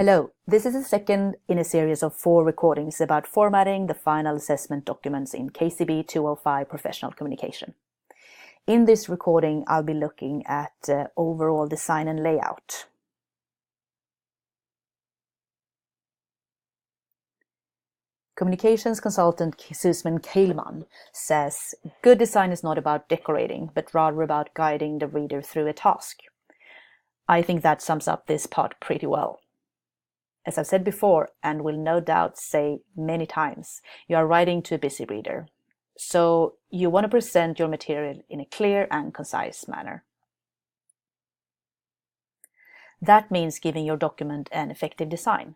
Hello, this is the second in a series of 4 recordings about formatting the final assessment documents in KCB205 Professional Communication. In this recording, I'll be looking at overall design and layout. Communications consultant Susan Kailman says, "Good design is not about decorating, but rather about guiding the reader through a task." I think that sums up this part pretty well. As I've said before, and will no doubt say many times, you are writing to a busy reader. So you want to present your material in a clear and concise manner. That means giving your document an effective design.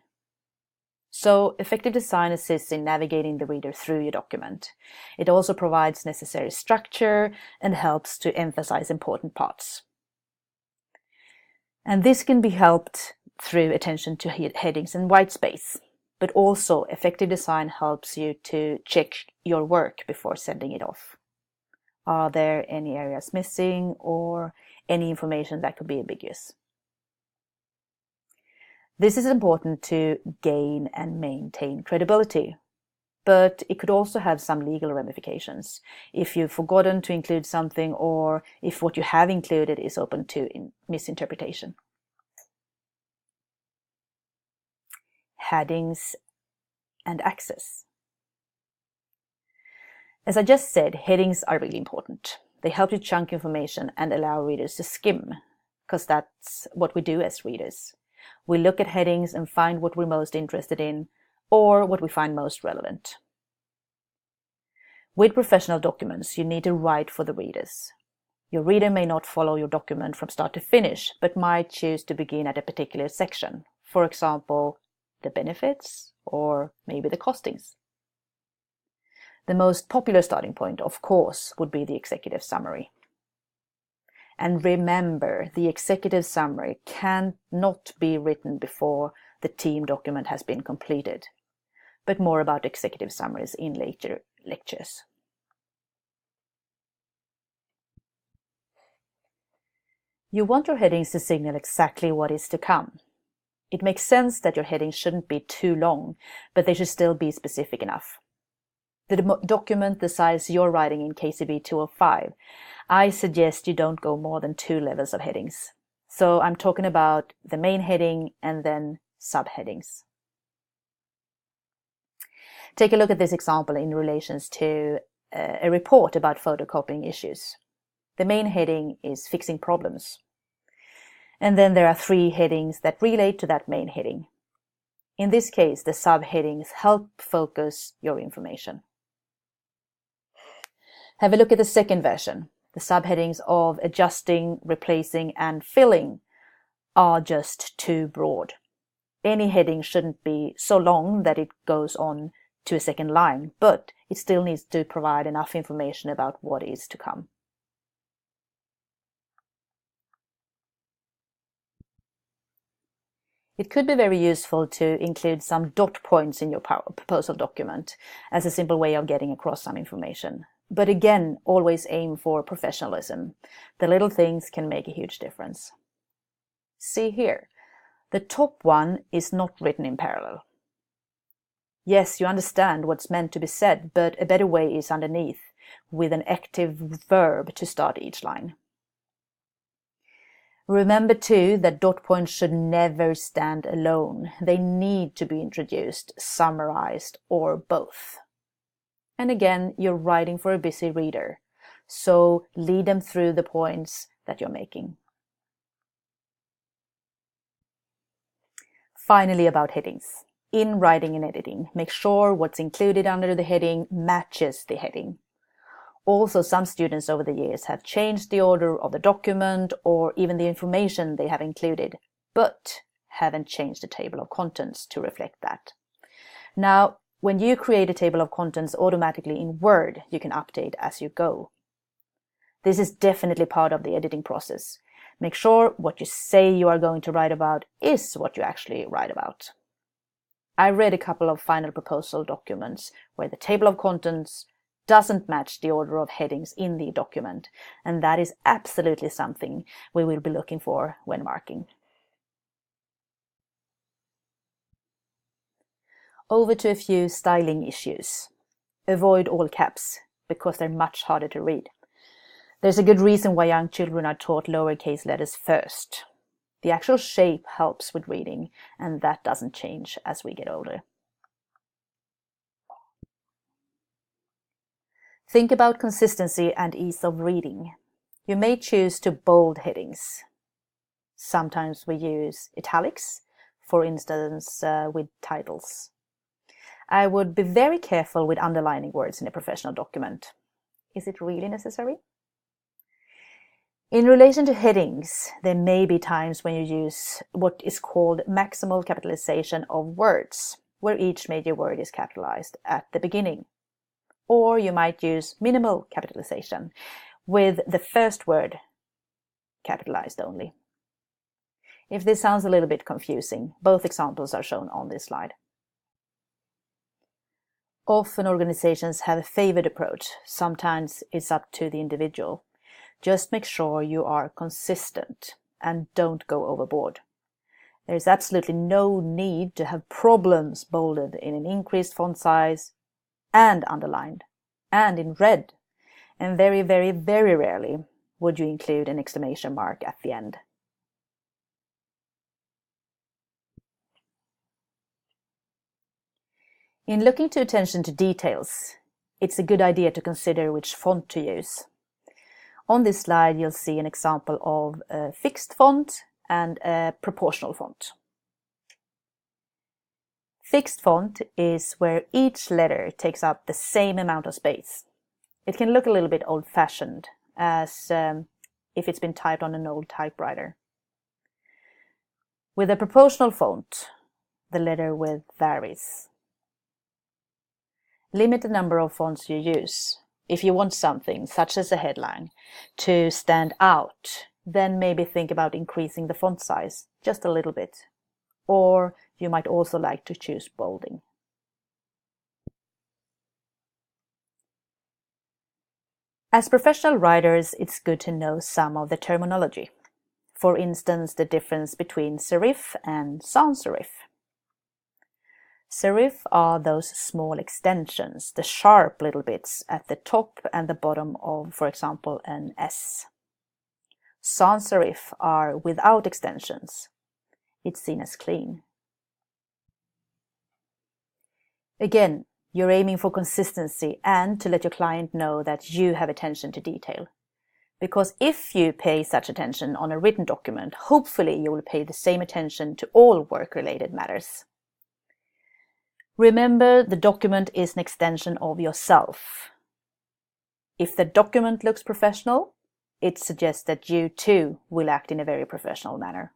So effective design assists in navigating the reader through your document. It also provides necessary structure and helps to emphasize important parts. And this can be helped through attention to headings and white space. But also effective design helps you to check your work before sending it off. Are there any areas missing or any information that could be ambiguous? This is important to gain and maintain credibility, but it could also have some legal ramifications if you've forgotten to include something or if what you have included is open to misinterpretation. Headings and access. As I just said, headings are really important. They help you chunk information and allow readers to skim, because that's what we do as readers. We look at headings and find what we're most interested in or what we find most relevant. With professional documents, you need to write for the readers. Your reader may not follow your document from start to finish, but might choose to begin at a particular section. For example, the benefits or maybe the costings. The most popular starting point, of course, would be the executive summary. And remember, the executive summary cannot be written before the team document has been completed. But more about executive summaries in later lectures. You want your headings to signal exactly what is to come. It makes sense that your headings shouldn't be too long, but they should still be specific enough. The document the size you're writing in KCB205, I suggest you don't go more than 2 levels of headings. So I'm talking about the main heading and then subheadings. Take a look at this example in relation to a report about photocopying issues. The main heading is fixing problems. And then there are 3 headings that relate to that main heading. In this case, the subheadings help focus your information. Have a look at the second version. The subheadings of adjusting, replacing, and filling are just too broad. Any heading shouldn't be so long that it goes on to a second line, but it still needs to provide enough information about what is to come. It could be very useful to include some dot points in your proposal document as a simple way of getting across some information. But again, always aim for professionalism. The little things can make a huge difference. See here, the top one is not written in parallel. Yes, you understand what's meant to be said, but a better way is underneath, with an active verb to start each line. Remember too that dot points should never stand alone. They need to be introduced, summarized, or both. And again, you're writing for a busy reader, so lead them through the points that you're making. Finally, about headings. In writing and editing, make sure what's included under the heading matches the heading. Also, some students over the years have changed the order of the document or even the information they have included, but haven't changed the table of contents to reflect that. Now, when you create a table of contents automatically in Word, you can update as you go. This is definitely part of the editing process. Make sure what you say you are going to write about is what you actually write about. I read a couple of final proposal documents where the table of contents doesn't match the order of headings in the document, and that is absolutely something we will be looking for when marking. Over to a few styling issues. Avoid all caps, because they're much harder to read. There's a good reason why young children are taught lowercase letters first. The actual shape helps with reading, and that doesn't change as we get older. Think about consistency and ease of reading. You may choose to bold headings. Sometimes we use italics, for instance, with titles. I would be very careful with underlining words in a professional document. Is it really necessary? In relation to headings, there may be times when you use what is called maximal capitalization of words, where each major word is capitalized at the beginning. Or you might use minimal capitalization, with the first word capitalized only. If this sounds a little bit confusing, both examples are shown on this slide. Often organizations have a favored approach. Sometimes it's up to the individual. Just make sure you are consistent and don't go overboard. There's absolutely no need to have problems bolded in an increased font size and underlined and in red. And very, very, very rarely would you include an exclamation mark at the end. In looking to attention to details, it's a good idea to consider which font to use. On this slide, you'll see an example of a fixed font and a proportional font. Fixed font is where each letter takes up the same amount of space. It can look a little bit old-fashioned, as if it's been typed on an old typewriter. With a proportional font, the letter width varies. Limit the number of fonts you use. If you want something, such as a headline, to stand out, then maybe think about increasing the font size just a little bit. Or you might also like to choose bolding. As professional writers, it's good to know some of the terminology. For instance, the difference between serif and sans serif. Serif are those small extensions, the sharp little bits at the top and the bottom of, for example, an S. Sans serif are without extensions. It's seen as clean. Again, you're aiming for consistency and to let your client know that you have attention to detail. Because if you pay such attention on a written document, hopefully you will pay the same attention to all work-related matters. Remember, the document is an extension of yourself. If the document looks professional, it suggests that you too will act in a very professional manner.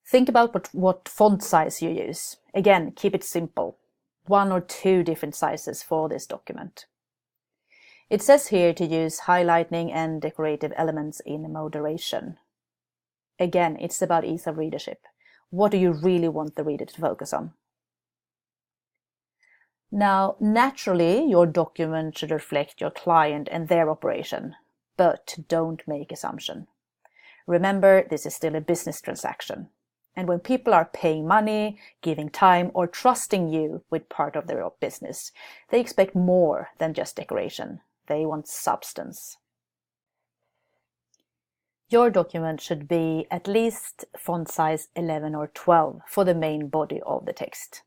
Think about what font size you use. Again, keep it simple. 1 or 2 different sizes for this document. It says here to use highlighting and decorative elements in moderation. Again, it's about ease of readership. What do you really want the reader to focus on? Now, naturally, your document should reflect your client and their operation, but don't make assumptions. Remember, this is still a business transaction. And when people are paying money, giving time, or trusting you with part of their business, they expect more than just decoration. They want substance. Your document should be at least font size 11 or 12 for the main body of the text.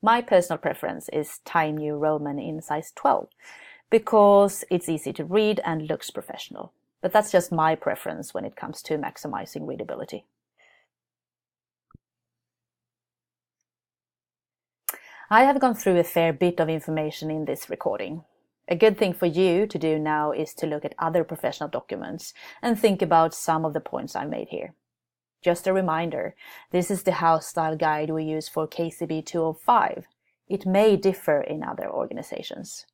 My personal preference is Times New Roman in size 12 because it's easy to read and looks professional. But that's just my preference when it comes to maximizing readability. I have gone through a fair bit of information in this recording. A good thing for you to do now is to look at other professional documents and think about some of the points I made here. Just a reminder, this is the house style guide we use for KCB205. It may differ in other organizations.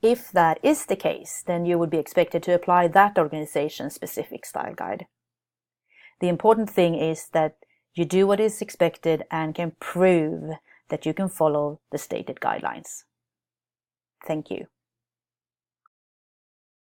If that is the case, then you would be expected to apply that organization's specific style guide. The important thing is that you do what is expected and can prove that you can follow the stated guidelines. Thank you.